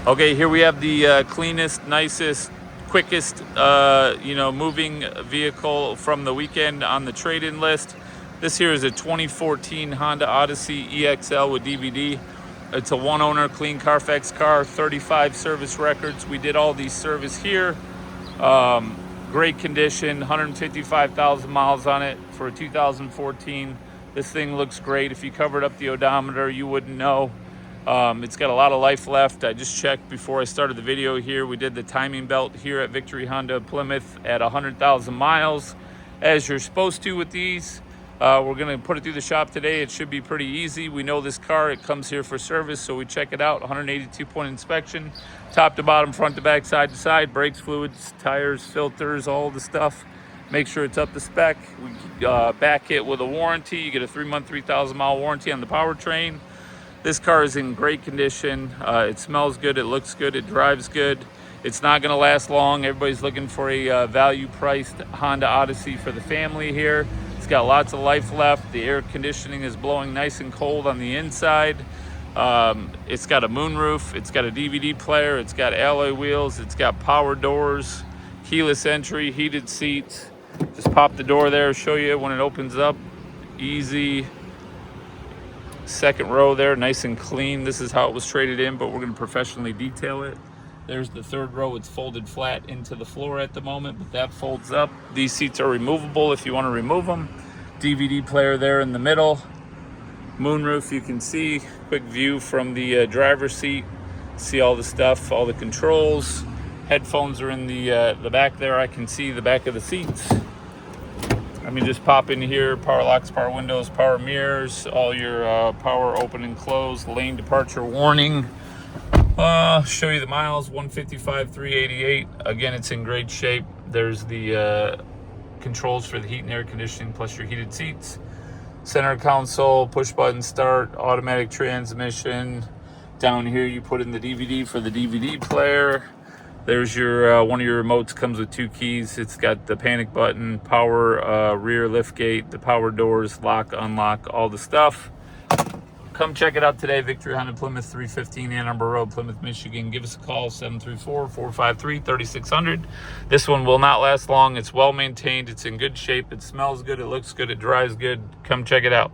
Okay, here we have the cleanest, nicest, quickest, moving vehicle from the weekend on the trade-in list. This here is a 2014 Honda Odyssey EXL with DVD. It's a one-owner, clean CARFAX car, 35 service records. We did all these service here. Great condition, 155,000 miles on it for a 2014. This thing looks great. If you covered up the odometer, you wouldn't know. It's got a lot of life left. I just checked before I started the video here. We did the timing belt here at Victory Honda Plymouth at 100,000 miles, as you're supposed to with these. We're going to put it through the shop today. It should be pretty easy. We know this car. It comes here for service, so we check it out. 182-point inspection, top to bottom, front to back, side to side, brakes, fluids, tires, filters, all the stuff. Make sure it's up to spec. We back it with a warranty. You get a 3-month, 3,000-mile warranty on the powertrain. This car is in great condition. It smells good, it looks good, it drives good. It's not gonna last long. Everybody's looking for a value-priced Honda Odyssey for the family here. It's got lots of life left. The air conditioning is blowing nice and cold on the inside. It's got a moonroof, it's got a DVD player, it's got alloy wheels, it's got power doors, keyless entry, heated seats. Just pop the door there, show you when it opens up. Easy. Second row there, nice and clean. This is how it was traded in, but we're going to professionally detail it. There's the third row. It's folded flat into the floor at the moment, but that folds up. These seats are removable if you want to remove them. DVD player there in the middle. Moonroof, you can see. Quick view from the driver's seat. See all the stuff, all the controls. Headphones are in the back there. I can see the back of the seats. Let me just pop in here, power locks, power windows, power mirrors, all your power open and close, lane departure warning. Show you the miles, 155,388. Again, it's in great shape. There's the controls for the heat and air conditioning, plus your heated seats. Center console, push button start, automatic transmission. Down here, you put in the DVD for the DVD player. There's your one of your remotes, comes with 2 keys. It's got the panic button, power rear lift gate, the power doors, lock, unlock, all the stuff. Come check it out today. Victory Honda Plymouth, 315 Ann Arbor Road, Plymouth, Michigan. Give us a call, 734-453-3600. This one will not last long. It's well maintained. It's in good shape. It smells good. It looks good. It drives good. Come check it out.